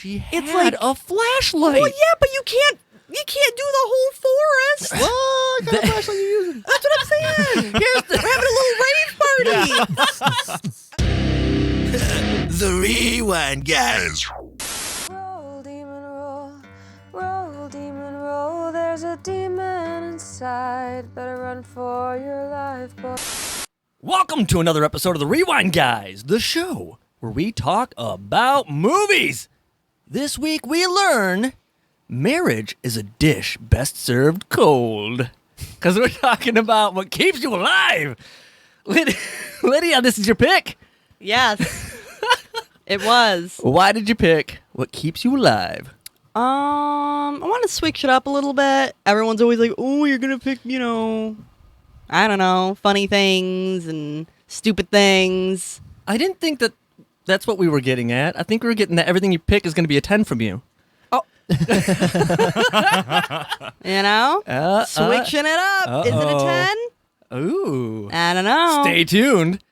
She had a flashlight. Well, yeah, but you can't do the whole forest. What kind of flashlight are you using? That's what I'm saying. We're having a little rave party. The Rewind Guys. Roll, demon, roll. Roll, demon, roll. There's a demon inside. Better run for your life, boy. Welcome to another episode of The Rewind Guys, the show where we talk about movies. This week we learn marriage is a dish best served cold. Because we're talking about what keeps you alive. Lydia, this is your pick. Yes, it was. Why did you pick what keeps you alive? I want to switch it up a little bit. Everyone's always like, oh, you're going to pick, I don't know, funny things and stupid things. I didn't think that's what we were getting at. I think we were getting that everything you pick is going to be a 10 from you. Oh. Switching it up. Is it a 10? Ooh. I don't know. Stay tuned.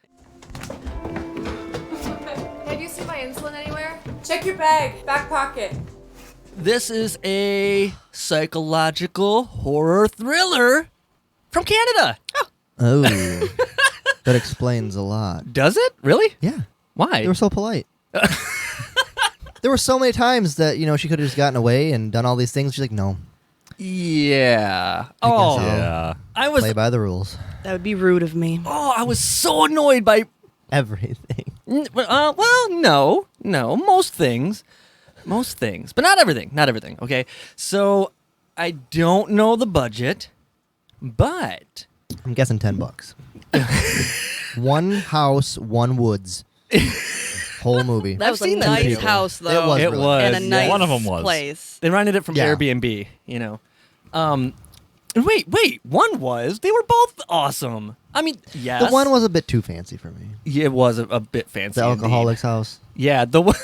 Hey, do you see my insulin anywhere? Check your bag. Back pocket. This is a psychological horror thriller from Canada. Oh, that explains a lot. Does it? Really? Yeah. Why? They were so polite. There were so many times that, she could have just gotten away and done all these things. She's like, no. Yeah. I guess Oh, so. Yeah. I was. Play by the rules. That would be rude of me. Oh, I was so annoyed by. Everything. Well, no, most things, but not everything. Okay, so I don't know the budget, but I'm guessing $10. One house, one woods. Whole movie. That was seen a that nice video. house, though. It was. And a nice One of them was. place. they rented it from Yeah. Airbnb. And wait, one was. They were both awesome. I mean, yes, The one was a bit too fancy for me. Yeah, it was a bit fancy. The indeed. alcoholic's house. Yeah, the one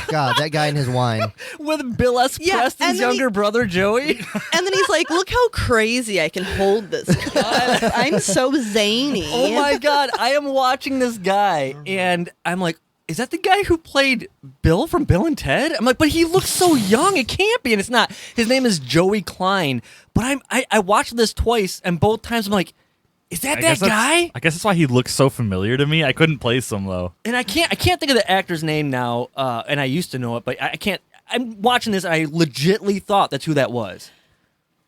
God, that guy and his wine. with Bill S. Yeah, Preston's and then younger brother Joey. And then he's like, look how crazy I can hold this cup. I'm so zany. Oh my God, I am watching this guy, and I'm like, is that the guy who played Bill from Bill and Ted? I'm like, but he looks so young, it can't be, and it's not. His name is Joey Klein, but I watched this twice, and both times I'm like, is that guy? I guess that's why he looks so familiar to me. I couldn't place him though. And I can't think of the actor's name now, and I used to know it, but I can't. I'm watching this, and I legitly thought that's who that was.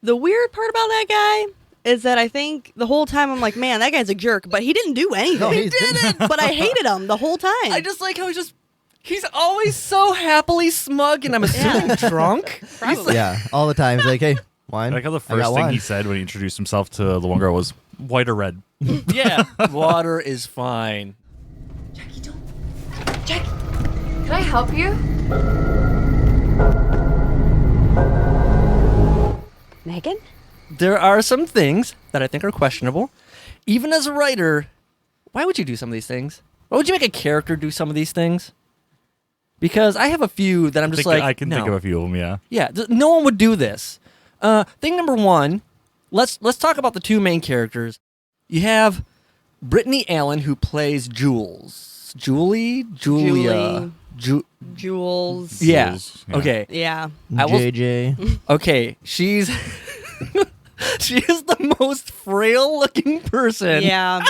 The weird part about that guy is that I think the whole time I'm like, man, that guy's a jerk, but he didn't do anything. No, He didn't. But I hated him the whole time. I just like how he's always so happily smug, and I'm assuming drunk. Probably. Yeah, all the time. He's like, hey, wine. I like how the I first got thing wine. he said when he introduced himself to the one girl was white or red. Yeah, water is fine. Jackie, don't. Jackie, can I help you? Megan? There are some things that I think are questionable. Even as a writer, why would you do some of thing things? Why would you make a character do some of these things? Because I have a few that I'm just like, I can no. think of a few of them. Yeah. Yeah, no one would do this. Thing number one, let's talk about the two main characters. You have Brittany Allen, who plays Jules. Julia. Jules. Yeah. Jules, yeah. Okay. Yeah. I will- JJ. Okay. She's she is the most frail looking person. Yeah.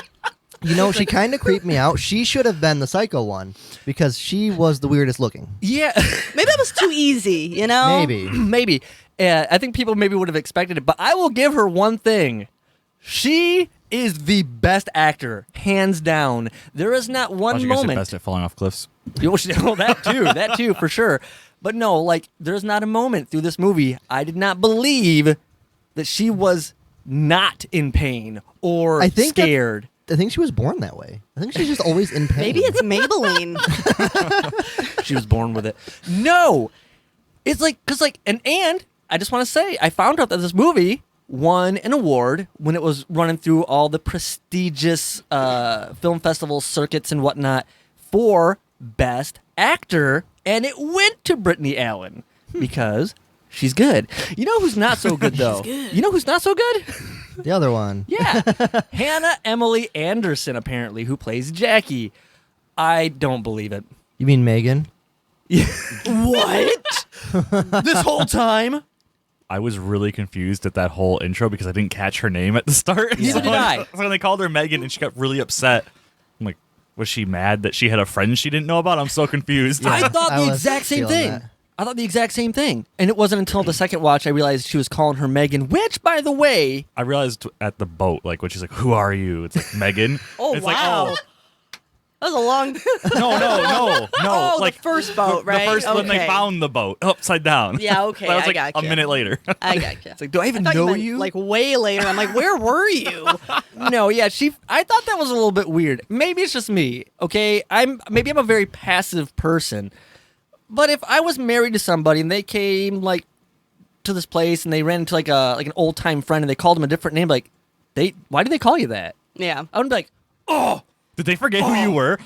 She kind of creeped me out. She should have been the psycho one because she was the weirdest looking. Yeah. Maybe that was too easy, Maybe. Maybe. I think people maybe would have expected it, but I will give her one thing. She is the best actor, hands down. There is not one You guys are moment. best at falling off cliffs. That too, for sure. But no, there's not a moment through this movie I did not believe that she was not in pain or scared. I think she was born that way. I think she's just always in pain. Maybe it's Maybelline. She was born with it. No, it's and I just want to say, I found out that this movie won an award when it was running through all the prestigious film festival circuits and whatnot for Best Actor, and it went to Brittany Allen because she's good. You know who's not so good, though? You know who's not so good? the other one. Yeah. Hannah Emily Anderson, apparently, who plays Jackie. I don't believe it. You mean Megan? What? this whole time. I was really confused at that whole intro because I didn't catch her name at the start. Neither did I. So when they called her Megan and she got really upset, I'm like, was she mad that she had a friend she didn't know about? I'm so confused. I thought I the was exact same feeling thing. that. I thought the exact same thing. And it wasn't until the second watch I realized she was calling her Megan, which, by the way... I realized at the boat, like when she's like, "Who are you?" It's like Megan. Oh, it's wow. Like, That was a long. no. Oh, like the first boat, right? The first when they Okay. found the boat upside down. Yeah, okay, That was I like gotcha. a minute later. I gotcha. It's like, do I even thought know meant, you? Like way later. I'm like, where were you? No, yeah, I thought that was a little bit weird. Maybe it's just me, okay? Maybe I'm a very passive person. But if I was married to somebody and they came like to this place and they ran into like an old time friend and they called him a different name, like why did they call you that? Yeah. I would be like, oh, Did they forget who you were?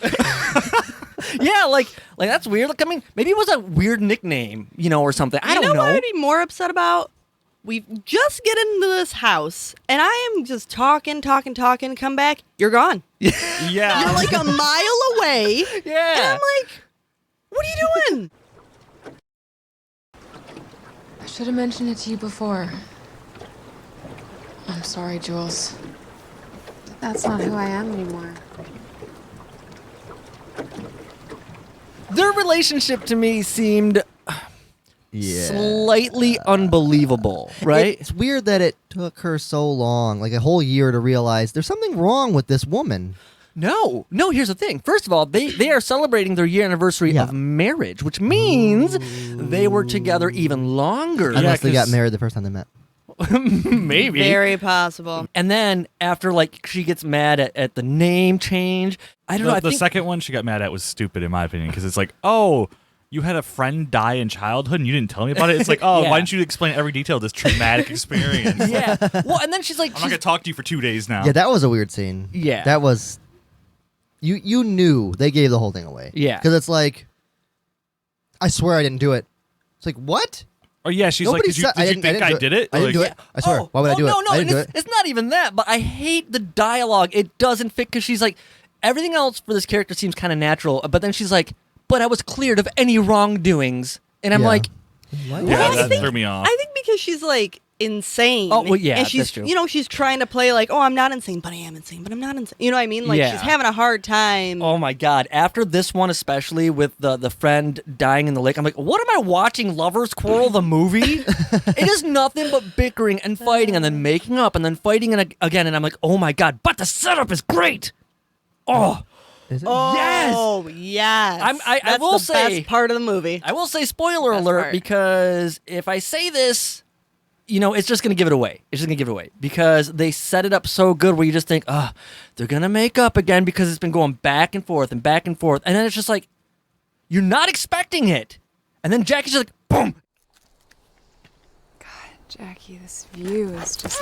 yeah, like that's weird. Like, I mean, maybe it was a weird nickname, or something. I don't You know know. what I'd be more upset about? We just get into this house, and I am just talking, come back, you're gone. Yeah. You're like a mile away, and Yeah. I'm like, what are you doing? I should have mentioned it to you before. I'm sorry, Jules. That's not who I am anymore. Their relationship to me seemed slightly unbelievable, right? It's weird that it took her so long, like a whole year, to realize there's something wrong with this woman. No, here's the thing. First of all, they are celebrating their year anniversary Yeah. of marriage, which means they were together even longer. Unless they got 'cause- married the first time they met. Maybe. Very possible. And then after, like, she gets mad at the name change. I don't know. I The think second one she got mad at was stupid in my opinion because it's like, oh, you had a friend die in childhood and you didn't tell me about it. It's like, oh, Yeah. why didn't you explain every detail of this traumatic experience? yeah. Well, and then she's like, I'm not gonna talk to you for 2 days now. Yeah, that was a weird scene. Yeah. That was... You knew they gave the whole thing away. Yeah. Because it's like, I swear I didn't do it. It's like, what? Oh yeah, she's Nobody like, did said- you think I do did it? I didn't do Like, it. I swear. Why would I do no, it? No, I didn't do and it. it's not even that, but I hate the dialogue. It doesn't fit because she's like, everything else for this character seems kind of natural, but then she's like, but I was cleared of any wrongdoings. And I'm Yeah. like, What? Yeah, I that think- threw me off. I think because she's like insane. Oh, well, yeah, and she's that's true. she's trying to play like, oh, I'm not insane, but I am insane, but I'm not insane. You know what I mean? Like Yeah. she's having a hard time. oh my God. After this one, especially with the friend dying in the lake, I'm like, what am I watching? Lovers Quarrel, the movie? It is nothing but bickering and fighting and then making up and then fighting again. And I'm like, oh my God, but the setup is great. Oh, Is it? Oh, yes. I That's will the say- best part of the movie. I will say spoiler Best alert part. because if I say this, it's just going to give it away. It's just going to give it away because they set it up so good where you just think, they're going to make up again because it's been going back and forth and back and forth. And then it's just like, you're not expecting it. And then Jackie's just like, boom. God, Jackie, this view is just.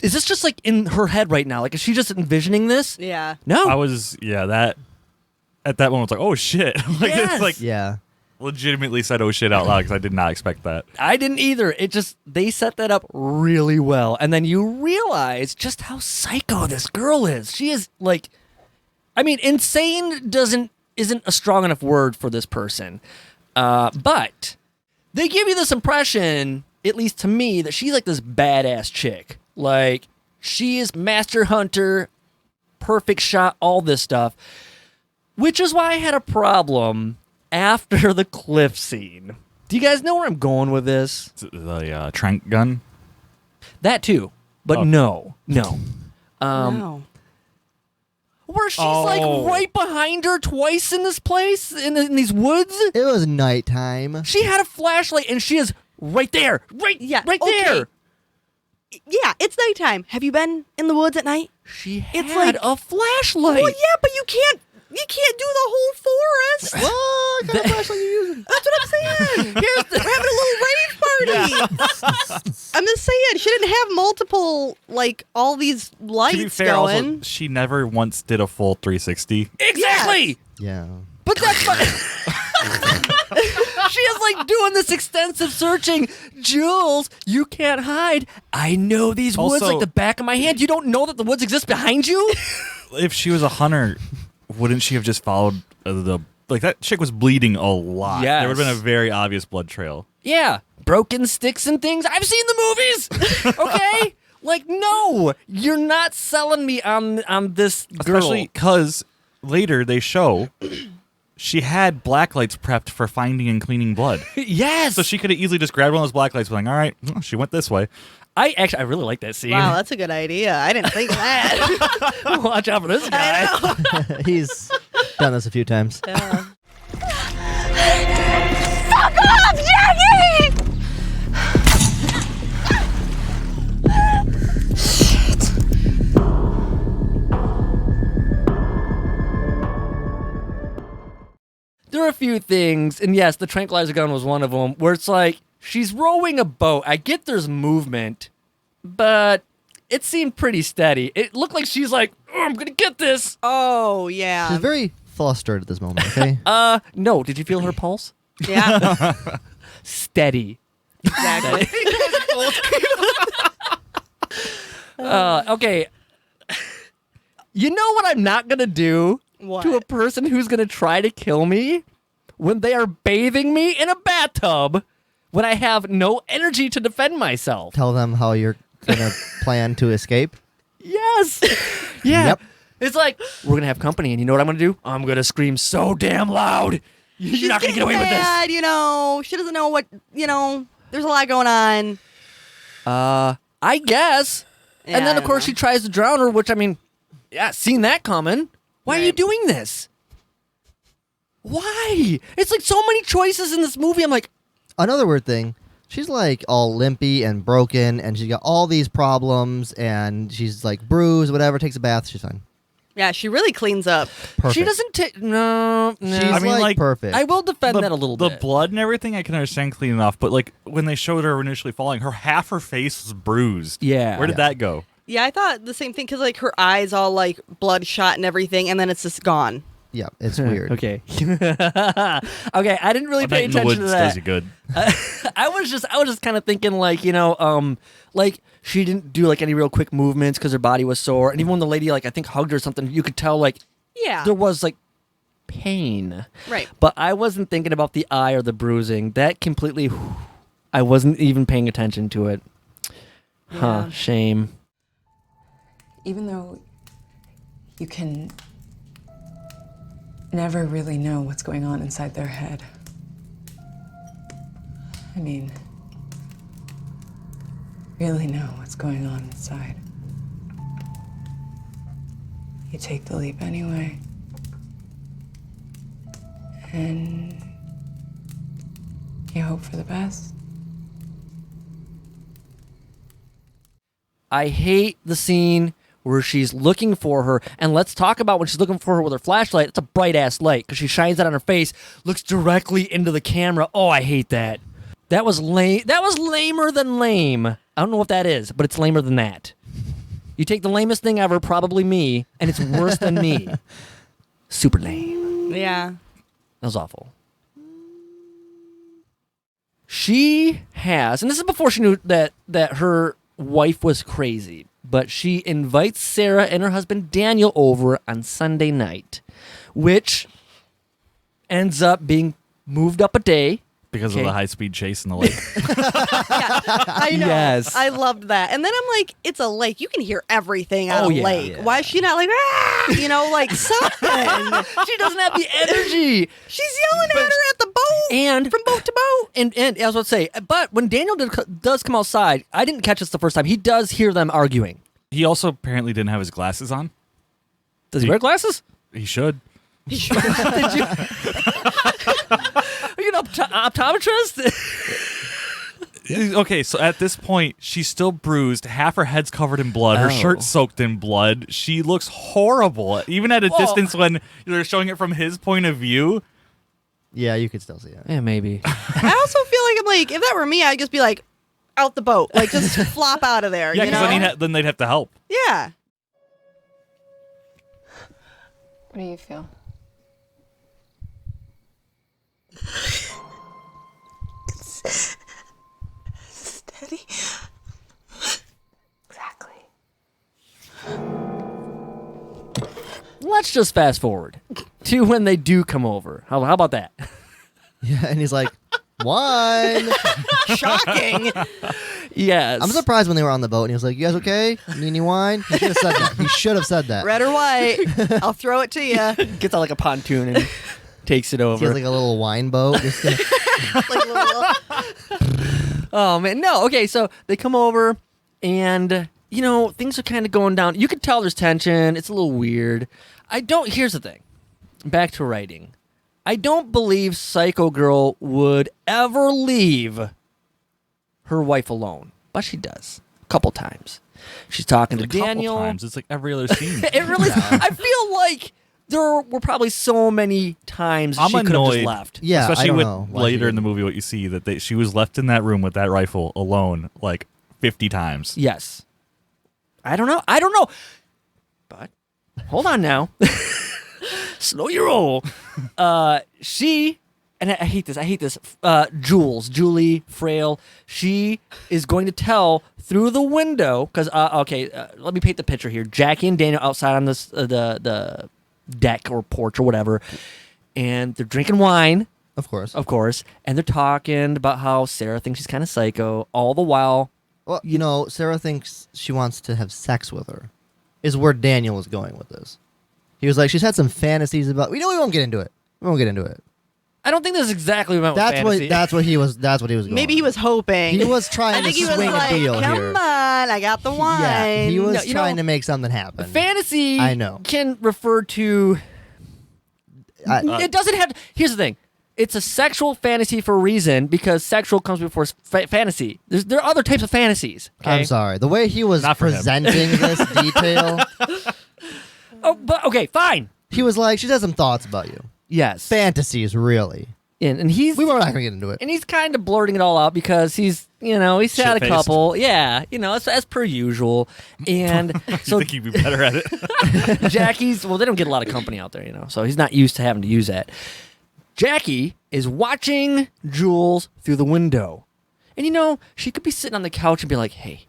Is this just like in her head right now? Like, is she just envisioning this? Yeah. No. I was that at that moment I was like, oh shit. Like Yes. it's like Yeah. legitimately said oh shit out loud because I did not expect that. I didn't either. They set that up really well. And then you realize just how psycho this girl is. She is like, I mean, insane isn't a strong enough word for this person. But they give you this impression, at least to me, that she's like this badass chick. Like, she is master hunter, perfect shot, all this stuff. Which is why I had a problem after the cliff scene. Do you guys know where I'm going with this? The trank gun. That too. But Oh. no. No. Where she's Oh. like right behind her twice in this place, in these woods. It was nighttime. She had a flashlight and she is right there. Right Okay. there. Yeah, it's nighttime. Have you been in the woods at night? She It's had like- a flashlight. Well, yeah, but you can't do the whole forest. What kind of flashlight are you using? That's what I'm saying. We're having a little rave party. I'm just saying, she didn't have multiple, like, all these To be lights fair, also, going. she never once did a full 360. Exactly. Yeah. But that's fine. She is like doing this extensive searching. Jules, you can't hide. I know these woods Also- like the back of my hand. You don't know that the woods exist behind you? if she was a hunter, wouldn't she have just followed that chick was bleeding a lot. Yes. There would have been a very obvious blood trail. Yeah, broken sticks and things. I've seen the movies. Okay, like no, you're not selling me on this girl. Especially because later they show she had black lights prepped for finding and cleaning blood. Yes. So she could have easily just grabbed one of those black lights and been like, all right, she went this way. I really like that scene. Wow, that's a good idea. I didn't think of that. Watch out for this guy. He's done this a few times. Yeah. Fuck off, Jackie! There are a few things, and yes, the tranquilizer gun was one of them, where it's like, she's rowing a boat. I get there's movement, but it seemed pretty steady. It looked like she's like, oh, I'm gonna get this. Oh, yeah. She's very flustered at this moment, okay? No, did you feel her pulse? Yeah, Steady. exactly. Okay. You know what I'm not gonna do What? to a person who's gonna try to kill me? When they are bathing me in a bathtub, when I have no energy to defend myself. Tell them how you're going to plan to escape. Yes. Yeah. Yep. It's like, we're going to have company, and you know what I'm going to do? I'm going to scream so damn loud. You're not going to get away with this. Mad, you know, she doesn't know what, there's a lot going on. I guess. Yeah, and then, I of course, don't she tries to drown her, which, I mean, yeah, seen that coming. Why are you Right. doing this? Why? It's like so many choices in this movie. I'm like, Another weird thing, she's like all limpy and broken, and she's got all these problems, and she's like bruised, whatever, takes a bath, she's fine. Yeah, she really cleans up. Perfect. she doesn't take. No. She's I mean, like, perfect. I will defend that a little The bit. blood and everything, I can understand cleaning off, but like when they showed her initially falling, half her face was bruised. Yeah. Where did that go? Yeah, I thought the same thing because like her eyes all like bloodshot and everything, and then it's just gone. Yeah, it's weird. Okay. Okay, I didn't really A pay Night in the attention Woods to that. does you good. I was just kind of thinking like, like she didn't do like any real quick movements because her body was sore, and even when the lady like I think hugged her or something, you could tell like Yeah. there was like pain. Right. But I wasn't thinking about the eye or the bruising. That completely, I wasn't even paying attention to it. Huh? Yeah. Shame. Even though you can never really know what's going on inside their head. I mean, really know what's going on inside. You take the leap anyway. And you hope for the best. I hate the scene where she's looking for her, and let's talk about when she's looking for her with her flashlight. It's a bright ass light because she shines that on her face, looks directly into the camera. Oh, I hate that. That was lame. That was lamer than lame. I don't know what that is, but it's lamer than that. You take the lamest thing ever, probably me, and it's worse than me. Super lame. Yeah. That was awful. She has, and this is before she knew that her wife was crazy, but she invites Sarah and her husband Daniel over on Sunday night, which ends up being moved up a day. Because Okay. of the high-speed chase in the lake. I know. Yes. I loved that. And then I'm like, it's a lake. You can hear everything out Oh, of yeah. lake. Yeah. Why is she not like, like something? She doesn't have the energy. She's yelling at her at the boat. And from boat to boat. And as I was about to say, but when Daniel does come outside, I didn't catch this the first time. He does hear them arguing. He also apparently didn't have his glasses on. Does he wear glasses? He should. Did you? Are you an optometrist? Okay, so at this point, she's still bruised. Half her head's covered in blood. Her Oh. shirt's soaked in blood. She looks horrible. Even at a Whoa. distance when they're showing it from his point of view. Yeah, you could still see it. Yeah, maybe. I also feel like I'm like, if that were me, I'd just be like, out the boat. Like, just flop out of there. Yeah, you because know? then they'd have to help. Yeah. What do you feel? Steady. Exactly. let's just fast forward to when they do come over. How about that? Yeah, and he's like, wine. Shocking. Yes. I'm surprised when they were on the boat and he was like, you guys okay? Need any wine? He should have said that. He should have said that. Red or white? I'll throw it to you. Gets out like a pontoon and takes it He over. has like a little wine boat. Just gonna- Like little, Oh man, no. Okay, so they come over, and things are kind of going down. You could tell there's tension. It's a little weird. Here's the thing. Back to writing. I don't believe Psycho Girl would ever leave her wife alone, but she does a couple times. She's talking to A couple Daniel. times. It's like every other scene. It really. I feel like there were probably so many times I'm she could have just annoyed. left. yeah, I Especially don't with know why later he in the movie, what you see that she was left in that room with that rifle alone like 50 times. Yes. I don't know. But hold on now. Slow your roll. She, and I hate this. Julie Frail. She is going to tell through the window because let me paint the picture here. Jackie and Daniel outside on this the deck or porch or whatever, and they're drinking wine. Of course. And they're talking about how Sarah thinks she's kind of psycho. All the while, Well, Sarah thinks she wants to have sex with her, is where Daniel was going with this. He was like, she's had some fantasies about. We won't get into it. I don't think this is exactly what fantasy. That's what he was going. maybe he was hoping. He was I trying to think he was swing like, a deal come here. on, I got the wine. Yeah, he was No, trying to make something happen. Fantasy. I know. Can refer to. It doesn't have. Here's the thing. It's a sexual fantasy for a reason because sexual comes before fantasy. There are other types of fantasies. Okay? I'm sorry. The way he was Not for him. presenting this detail, Oh, but okay, fine. he was like, she has some thoughts about you. Yes. Fantasies, really. And he's We were not going to get into it. and he's kind of blurting it all out because he's he's had a Shit-faced. couple. Yeah, as per usual. And I so think you'd be better at it. Jackie's, they don't get a lot of company out there, so he's not used to having to use that. Jackie is watching Jules through the window. And, she could be sitting on the couch and be like, hey.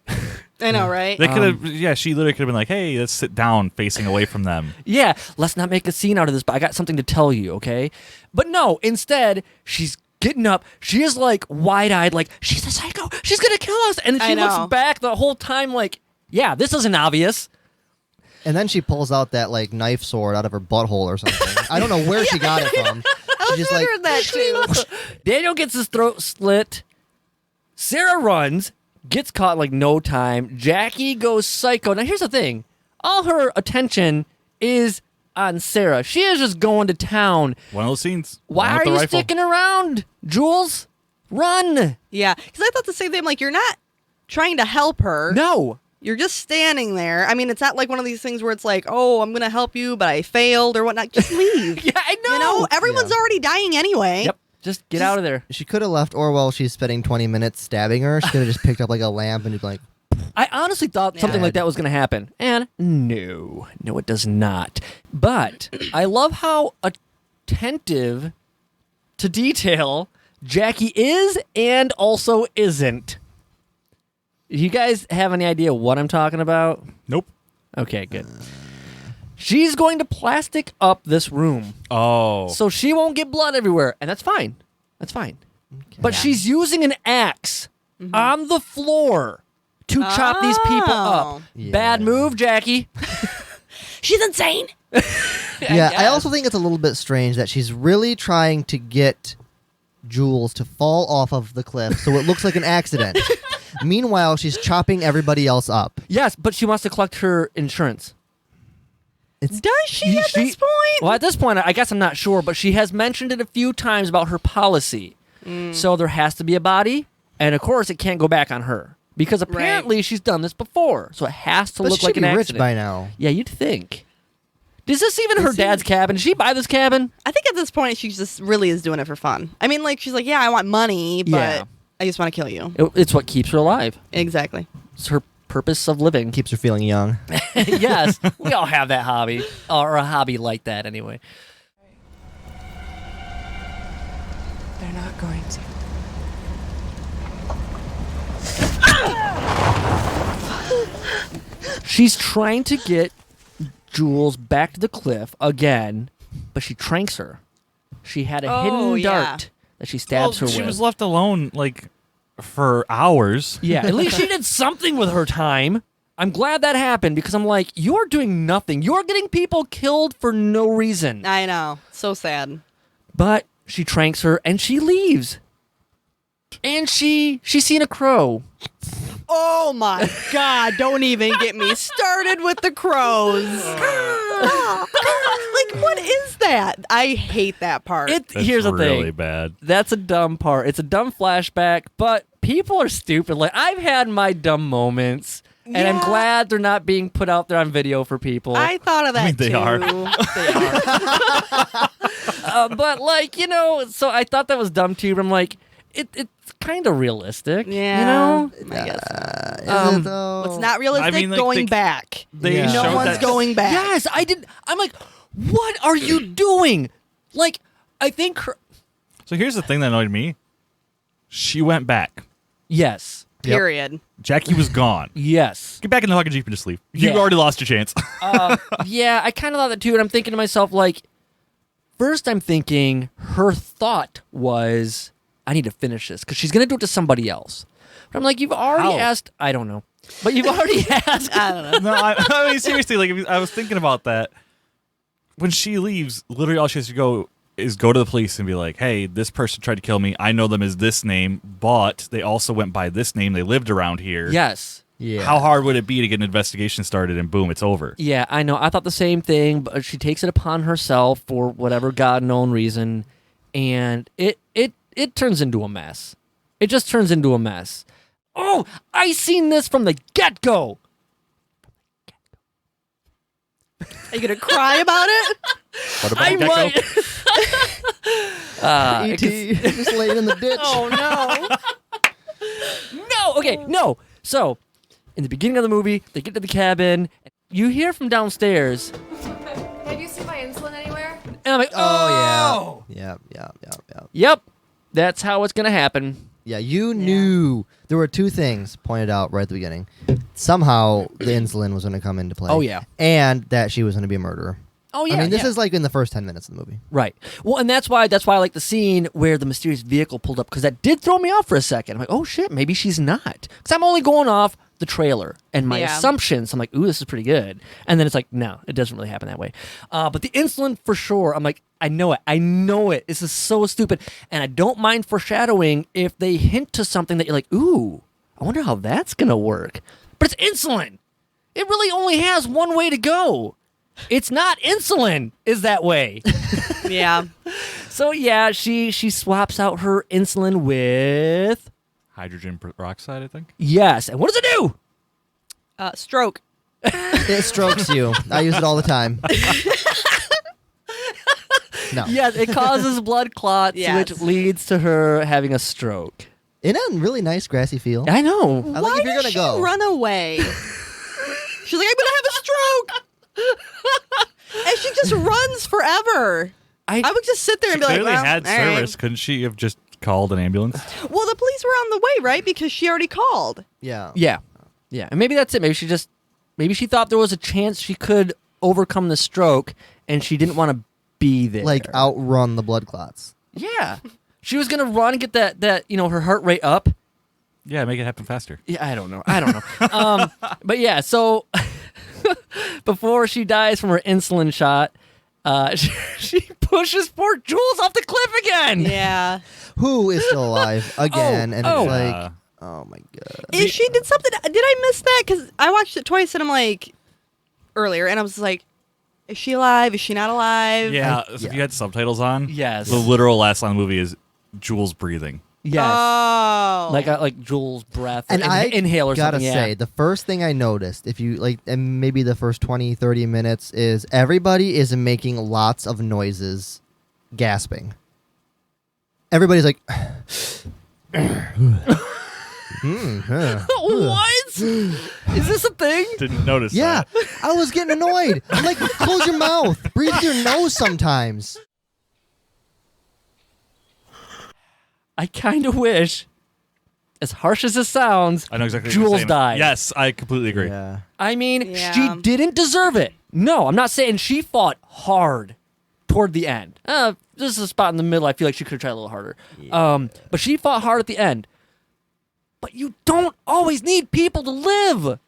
I know, right? They could have, she literally could have been like, hey, let's sit down facing away from them. Yeah, let's not make a scene out of this, but I got something to tell you, okay? But no, instead, she's getting up. She is like wide-eyed, like, she's a psycho. She's going to kill us. And then she I know. looks back the whole time like, yeah, this isn't obvious. And then she pulls out that like knife sword out of her butthole or something. I don't know where she got it from. I was just like, wondering that too. Daniel gets his throat slit. Sarah runs, gets caught in like no time. Jackie goes psycho. Now here's the thing. All her attention is on Sarah. She is just going to town. One of those scenes. Why One are with the you rifle. sticking around, Jules? Run. Yeah, because I thought the same thing. Like, you're not trying to help her. No. You're just standing there. I mean, it's not like one of these things where it's like, oh, I'm going to help you, but I failed or whatnot. Just leave. Yeah, I know. Everyone's Yeah. already dying anyway. Yep. Just get out of there. She could have left Orwell. She's spending 20 minutes stabbing her. She could have just picked up like a lamp and just like, I honestly thought something like that was going to happen. And no, it does not. But I love how attentive to detail Jackie is and also isn't. You guys have any idea what I'm talking about? Nope. Okay, good. She's going to plastic up this room Oh. so she won't get blood everywhere. And that's fine. That's fine. But she's using an axe on the floor to chop these people up. Oh. Yeah. Bad move, Jackie. She's insane. yeah. I also think it's a little bit strange that she's really trying to get Jules to fall off of the cliff so it looks like an accident. Meanwhile, she's chopping everybody else up. Yes, but she wants to collect her insurance. Does she at this point? Well, at this point, I guess I'm not sure, but she has mentioned it a few times about her policy. So there has to be a body, and of course, it can't go back on her. Because apparently she's done this before, so it has to But look she like should an be accident. rich by now. Yeah, you'd think. Is this even her dad's cabin? Did she buy this cabin? I think at this point, she just really is doing it for fun. I mean, like, she's like, yeah, I want money, but Yeah. I just want to kill you. It's what keeps her alive. Exactly. It's her purpose of living. Keeps her feeling young. Yes, we all have that hobby, or a hobby like that anyway. They're not going to. She's trying to get Jules back to the cliff again, but she tranks her. She had a hidden dart that she stabs her with. She was left alone, like, for hours. Yeah, at least she did something with her time. I'm glad that happened because I'm like, you're doing nothing. You're getting people killed for no reason. I know. So sad. But she tranks her and she leaves. And she's seen a crow. Oh my God, don't even get me started with the crows. Like, what is that? I hate that part. Here's the thing. Really bad. That's a dumb part. It's a dumb flashback, but people are stupid. Like, I've had my dumb moments, and I'm glad they're not being put out there on video for people. I thought of that they too. are. They are. But, like, so I thought that was dumb too, but I'm like, it's kind of realistic. Yeah. You know? I guess. Is it though? What's not realistic? I mean, like, going back. They Yeah. No showed one's that- going back. Yes, I did. I'm like, what are you doing? Like, I think So here's the thing that annoyed me. She went back. yes. Period. Jackie was gone. Yes. Get back in the fucking Jeep and just leave. You Yeah. already lost your chance. Yeah, I kind of thought that too, and I'm thinking to myself, like, first I'm thinking her thought was, I need to finish this, because she's going to do it to somebody else. But I'm like, you've already How? asked, I don't know, but you've already asked. I don't know. No, I mean, seriously, like, I was thinking about that. When she leaves, literally all she has to go to the police and be like, hey, this person tried to kill me. I know them as this name, but they also went by this name. They lived around here. Yes. Yeah. How hard would it be to get an investigation started and boom, it's over? Yeah, I know. I thought the same thing, but she takes it upon herself for whatever God-known reason, and it turns into a mess. It just turns into a mess. Oh, I seen this from the get-go. Are you going to cry about it? What about I Gecko? might. E.T. just laying in the ditch. Oh no! No. Okay. No. So, in the beginning of the movie, they get to the cabin. You hear from downstairs, Have you seen my insulin anywhere? and I'm like, Oh, yeah. Yeah. Yep. That's how it's gonna happen. Yeah, you knew there were two things pointed out right at the beginning. Somehow the insulin was going to come into play. Oh, yeah. And that she was going to be a murderer. Oh yeah. I mean, this yeah. is like in the first 10 minutes of the movie. Right. Well, and that's why I like the scene where the mysterious vehicle pulled up, because that did throw me off for a second. I'm like, oh shit, maybe she's not, because I'm only going off the trailer and my Yeah. assumptions. I'm like, ooh, this is pretty good. And then it's like, no, it doesn't really happen that way. But the insulin for sure. I'm like, I know it. This is so stupid, and I don't mind foreshadowing if they hint to something that you're like, ooh, I wonder how that's gonna work. But it's insulin. It really only has one way to go. It's not insulin is that way. Yeah. So yeah, she swaps out her insulin with Hydrogen peroxide, I think. yes. And what does it do? Stroke. It strokes you. I use it all the time. No. Yes, it causes blood clots, Yes. which leads to her having a stroke. In a really nice grassy field. I know. I think Why if you're does gonna she go. run away? She's like, I'm gonna have a stroke, and she just runs forever. I would just sit there She and be like, clearly well, had all right. service. Couldn't she have just called an ambulance? Well, the police were on the way, right? Because she already called. Yeah. Yeah. And maybe that's it. Maybe she thought there was a chance she could overcome the stroke, and she didn't want to be there. Like outrun the blood clots. Yeah. She was gonna run and get that her heart rate up. Yeah, make it happen faster. Yeah, I don't know. But yeah, so before she dies from her insulin shot, she pushes poor Jules off the cliff again. Yeah. Who is still alive again? And oh. it's Yeah. like, oh my god. Is she did something? Did I miss that? Because I watched it twice, and I'm like, earlier, and I was like, is she alive? Is she not alive? Yeah, so if you had subtitles on, Yes. the literal last line of the movie is Jules breathing. Yes. Oh. like Jules' breath And I inhale or gotta something. say, the first thing I noticed, if you like, and maybe the first 20, 30 minutes, is everybody is making lots of noises, gasping. Everybody's like, What? Is this a thing? Didn't notice yeah, that. I was getting annoyed. I'm like, close your mouth, breathe through your nose sometimes. I kind of wish as harsh as this sounds, I know exactly what you're Jules saying. died. Yes, I completely agree. Yeah. I mean, Yeah. she didn't deserve it. No, I'm not saying she fought hard toward the end. This is a spot in the middle. I feel like she could have tried a little harder. But she fought hard at the end. But you don't always need people to live.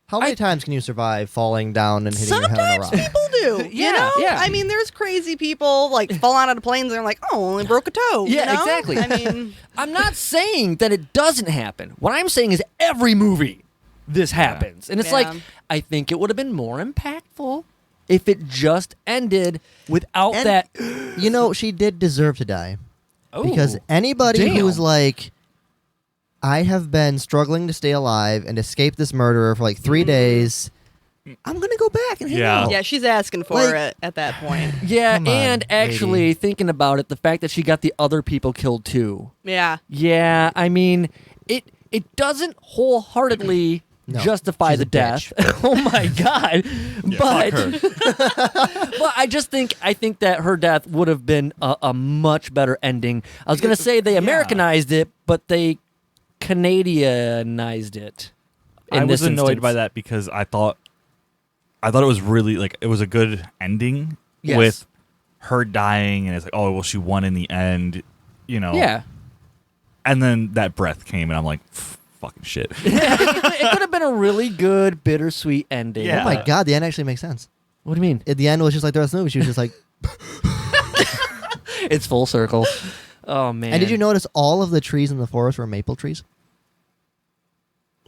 How many times can you survive falling down and hitting your head on a Sometimes rock? people do. Yeah, you know? yeah. I mean, there's crazy people like fall out of planes and they're like, oh, only broke a toe. Yeah, you know? exactly. I mean, I'm not saying that it doesn't happen. What I'm saying is every movie this happens. And it's like, Yeah. I think it would have been more impactful if it just ended without And- that. You know, she did deserve to die. Because Oh, anybody damn. who's like, I have been struggling to stay alive and escape this murderer for like 3 days, I'm going to go back and hang Yeah. out. yeah, she's asking for Like- it at that point. Yeah, Come on, and actually lady. thinking about it, the fact that she got the other people killed too. Yeah. Yeah, I mean, it doesn't wholeheartedly No, justify she's the a death. bitch. Oh my god! Fuck but her. well, I think that her death would have been a much better ending. I was gonna say they Americanized it, but they Canadianized it. I in was this annoyed instance. by that because I thought it was really like it was a good ending Yes. with her dying, and it's like, oh well, she won in the end, you know. Yeah, And then that breath came, and I'm like, fucking shit. it could have been a really good bittersweet ending. Yeah. Oh my God, the end actually makes sense. What do you mean? At the end was just like the rest of the movie. She was just like, It's full circle. Oh man! and did you notice all of the trees in the forest were maple trees?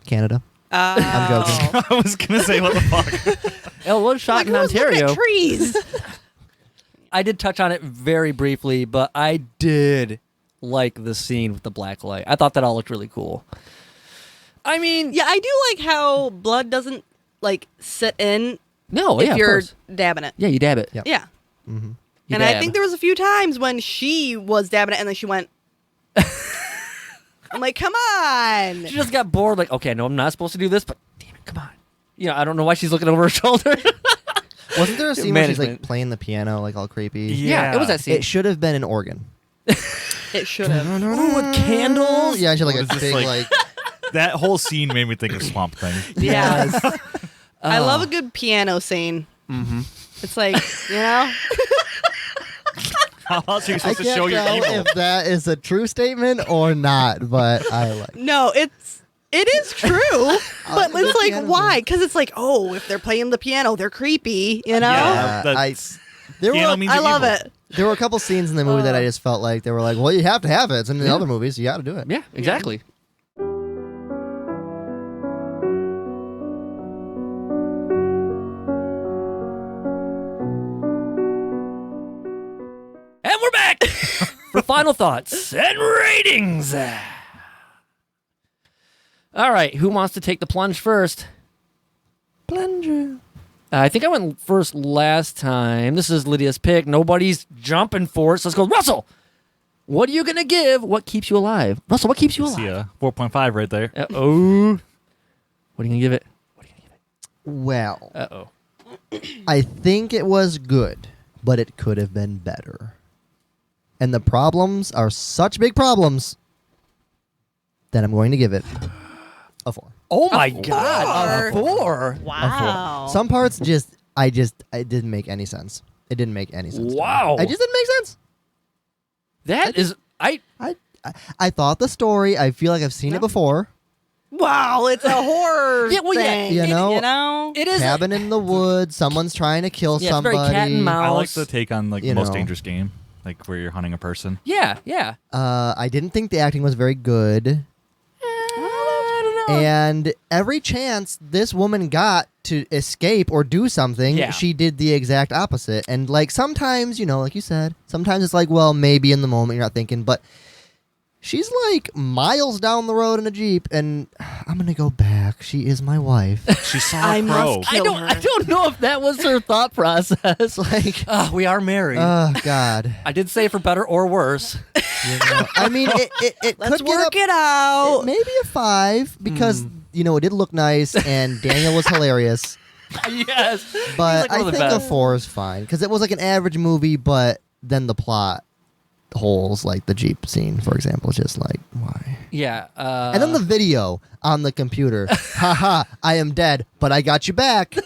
Canada. I'm joking. I was gonna say, what the fuck? It was shot Like, in who's looking Ontario. at trees? I did touch on it very briefly, but I did like the scene with the black light. I thought that all looked really cool. I mean, Yeah, I do like how blood doesn't like sit in no, if yeah, of you're course. dabbing it. Yeah, you dab it. Yep. Yeah. Mm-hmm. You And I dab. think there was a few times when she was dabbing it and then she went. I'm like, come on. She just got bored. Like, okay, no, I'm not supposed to do this, but damn it, come on. You know, I don't know why she's looking over her shoulder. Wasn't there a scene where she's like Management. playing the piano, like all creepy? Yeah, it was that scene. It should have been an organ. It should have. Ooh, with candles. Yeah, she had like What a is this, big like- like. That whole scene made me think of Swamp Thing. Yeah. I Oh. love a good piano scene. Mm-hmm. It's like, you know? How else are you I supposed to can't show your tell evil? if that is a true statement or not, but I like. No, it is true. But the it's like, piano why? thing. Because it's like, oh, if they're playing the piano, they're creepy, you know? Yeah. I, That's- there Piano were means I you're love evil. it. there were a couple scenes in the movie that I just felt like they were like, well, you have to have it. It's in the other movies. You got to do it. Yeah, exactly. And we're back for final thoughts and ratings. All right, who wants to take the plunge first? Plunger. I think I went first last time. This is Lydia's pick. Nobody's jumping for it, so let's go. Russell, what are you going to give? What keeps you alive? Russell, what keeps you alive? See ya. 4.5 right there. Uh-oh. What are you going to give it? Well, Uh-oh. I think it was good, but it could have been better. And the problems are such big problems that I'm going to give it a 4. Oh, my God. A 4. Wow. Some parts it didn't make any sense. It didn't make any sense. to me. Wow. It just didn't make sense. That is... I thought the story, I feel like I've seen it before. Wow, it's a horror Yeah, well, yeah, thing. you know, you know? It is... Cabin in the woods, someone's trying to kill Yeah, it's very somebody. cat and mouse. I like the take on like You Most know. Dangerous Game, like where you're hunting a person. Yeah, yeah. I didn't think the acting was very good. I don't know. And every chance this woman got to escape or do something, Yeah. she did the exact opposite. And like sometimes, you know, like you said, sometimes it's like, well, maybe in the moment you're not thinking, but she's like miles down the road in a Jeep, and I'm gonna go back. She is my wife. She saw I a crow. must I kill don't. her. I don't know if that was her thought process. Like, We are married. oh God. I did say for better or worse. You know? I mean, it Let's could get work up, it out. maybe a 5 because you know it did look nice and Daniel was hilarious. Yes. But He's like one I of the think a best. 4 is fine because it was like an average movie, but then the plot holes, like the Jeep scene, for example. Just like, why? Yeah. And then the video on the computer. Haha, I am dead, but I got you back.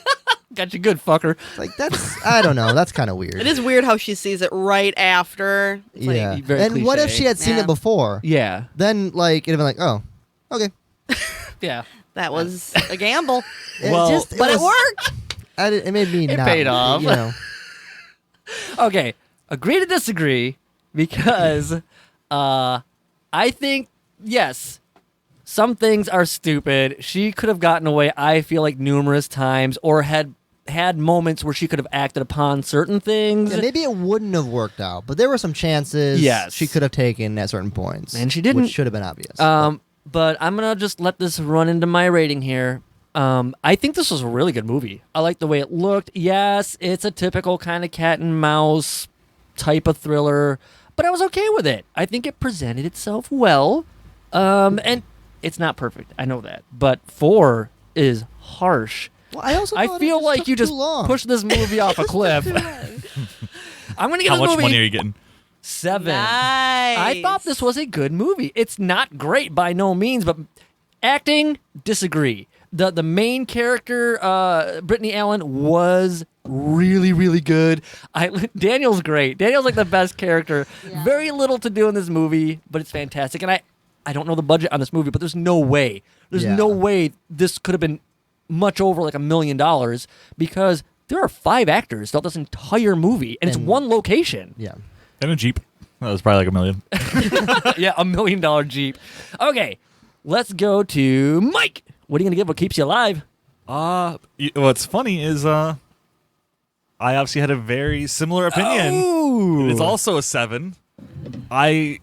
got you good, fucker. Like, that's, I don't know. That's kind of weird. It is weird how she sees it right after. It's Yeah. Like, very And what if cliche. she had seen Yeah. it before? Yeah. Then, like, it'd have been like, oh, okay. Yeah. that was a gamble, Well, but it worked. It made me It not. paid off. You know. Okay. Agree to disagree because I think, yes, some things are stupid. She could have gotten away, I feel like, numerous times or had moments where she could have acted upon certain things. Yeah, maybe it wouldn't have worked out, but there were some chances Yes. she could have taken at certain points. And she didn't. Which should have been obvious. But I'm going to just let this run into my rating here. I think this was a really good movie. I like the way it looked. Yes, it's a typical kind of cat and mouse type of thriller, but I was okay with it. I think it presented itself well. And it's not perfect. I know that. But 4 is harsh. Well, I also I thought feel it like took you just too long. pushed this movie off a cliff. I'm going to give How this much movie money are you getting? 7. Nice. I thought this was a good movie. It's not great by no means, but acting, disagree. The main character, Brittany Allen, was really, really good. Daniel's great. Daniel's like the best character. Yeah. Very little to do in this movie, but it's fantastic. And I don't know the budget on this movie, but there's no way. There's Yeah. no way this could have been much over like $1 million because there are 5 actors throughout this entire movie, and it's And- one location. Yeah. And a Jeep. That was probably like $1 million. Yeah, $1 million Jeep. Okay, let's go to Mike. What are you gonna give? What keeps you alive? What's funny is I obviously had a very similar opinion. Ooh. It's also a 7. I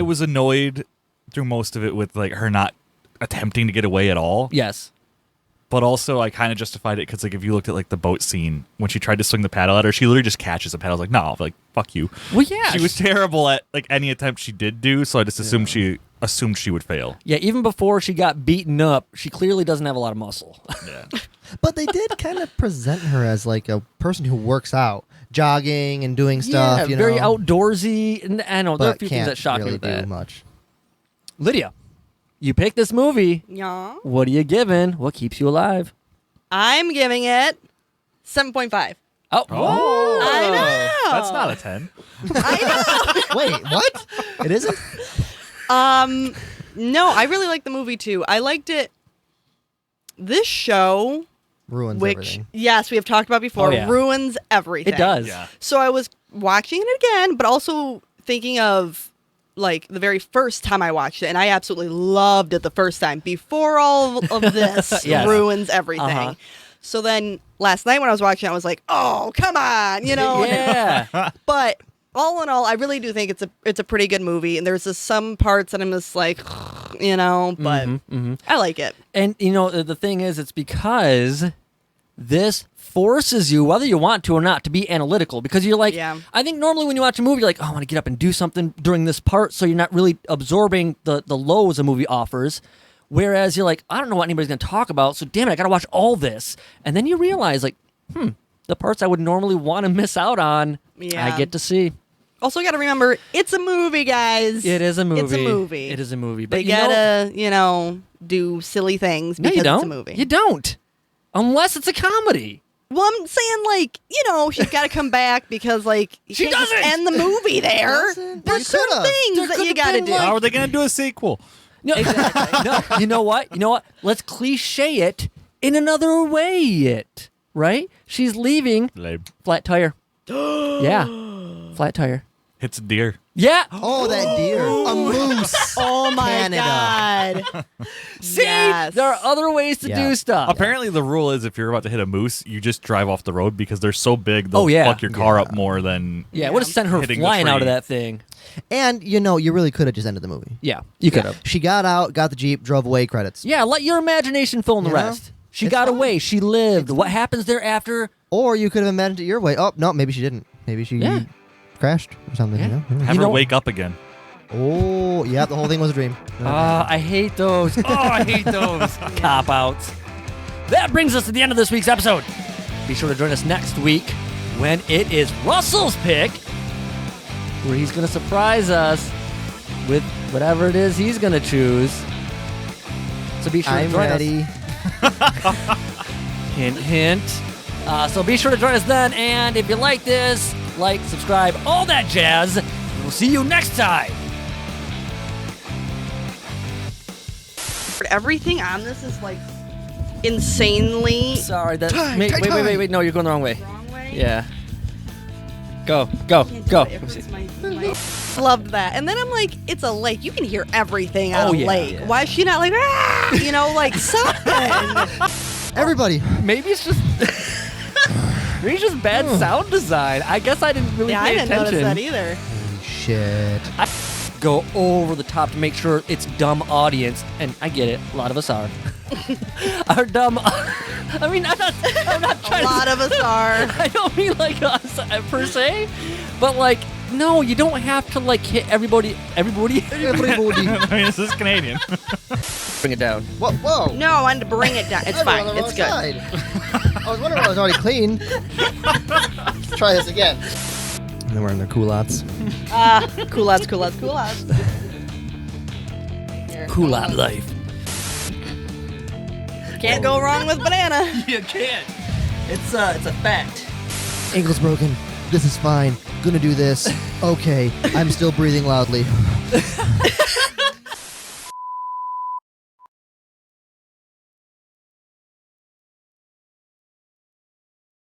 was annoyed through most of it with like her not attempting to get away at all. Yes. But also, I kind of justified it because, like, if you looked at like the boat scene when she tried to swing the paddle at her, she literally just catches the paddle. I was like, no, like, fuck you. Well, yeah. She was terrible at like any attempt she did do, so I just assumed she would fail. Yeah, even before she got beaten up, she clearly doesn't have a lot of muscle. Yeah. But they did kind of present her as like a person who works out, jogging and doing stuff. yeah, you very know, outdoorsy. And I know there are a but few things can't that shock really me with do that. much. Lydia, you picked this movie. Yeah. What are you giving? What keeps you alive? I'm giving it 7.5. Oh, Oh. I know. That's not a 10. Wait, what? It isn't? No, I really liked the movie too. I liked it. This show, Ruins which everything. yes, we have talked about before, Oh, yeah. ruins everything. It does. Yeah. So I was watching it again, but also thinking of like the very first time I watched it, and I absolutely loved it the first time before all of this Yes. ruins everything. Uh-huh. So then last night when I was watching it, I was like, oh, come on, you know? Yeah. But all in all, I really do think it's a pretty good movie, and there's just some parts that I'm just like, you know, but I like it. And, you know, the thing is, it's because this forces you, whether you want to or not, to be analytical. Because you're like, Yeah. I think normally when you watch a movie, you're like, oh, I want to get up and do something during this part, so you're not really absorbing the lows a movie offers. Whereas you're like, I don't know what anybody's going to talk about, so damn it, I got to watch all this. And then you realize, like, the parts I would normally want to miss out on, Yeah. I get to see. Also, got to remember, it's a movie, guys. It is a movie. It's a movie. It is a movie. But They gotta, do silly things no, because you don't. it's a movie. You don't. Unless it's a comedy. Well, I'm saying, like, she's got to come back because, like, you She can't just doesn't. end the movie there. Doesn't. There's You certain could've. things There that you could've got to been, do. like- How are they going to do a sequel? No, no. You know what? You know what? Let's cliche it in another way. It right? She's leaving. Lame. Flat tire. Yeah, flat tire. Hits a deer. Yeah. Oh, that deer. A moose. Oh, my Canada. God. See, Yes. there are other ways to Yeah. do stuff. Apparently, the rule is if you're about to hit a moose, you just drive off the road because they're so big, they'll Oh, yeah. fuck your car Yeah. up more than. Yeah, it would have sent her Hitting the flying out of tree. that thing. And, you really could have just ended the movie. Yeah, you could have. She got out, got the Jeep, drove away, credits. Yeah, let your imagination fill in the You know? rest. She It's got fine. away. She lived. What happens thereafter? Or you could have imagined it your way. Oh, no, maybe she didn't. Maybe she Yeah. crashed or something, Yeah. you know? Have You her know- wake up again. Oh, yeah, the whole thing was a dream. I hate those. Oh, I hate those cop outs. That brings us to the end of this week's episode. Be sure to join us next week when it is Russell's pick where he's going to surprise us with whatever it is he's going to choose. So be sure to join ready. us. Hint, hint. So be sure to join us then. And if you like this, like, subscribe, all that jazz. We'll see you next time. Everything on this is like insanely Sorry, that. Time, wait, time, wait, wait, time. wait. No, you're going the wrong way. wrong way. Yeah. Go. Can't do Go. it. It hurts my loved that. And then I'm like, it's a lake. You can hear everything on Oh, a yeah, lake. yeah. Why is she not like, ah? You know, like something? Everybody. Maybe it's just. Maybe it's just bad sound design. I guess I didn't really Yeah, I pay didn't attention. notice that either. Shit. I go over the top to make sure it's dumb audience, and I get it. A lot of us are. Our dumb. I mean, I'm not A trying lot to. of us are. I don't mean like us per se, but like no, you don't have to like hit everybody. Everybody. I mean, this is Canadian. Bring it down. Whoa. No, I wanted to bring it down. It's I was fine. on the It's wrong good. side. I was wondering why I was already clean. Let's try this again. And then we're in the culottes. Cool outs. Cool out life. Can't go wrong with banana. You can't. It's a fact. Ankle's broken. This is fine. Gonna do this. Okay. I'm still breathing loudly.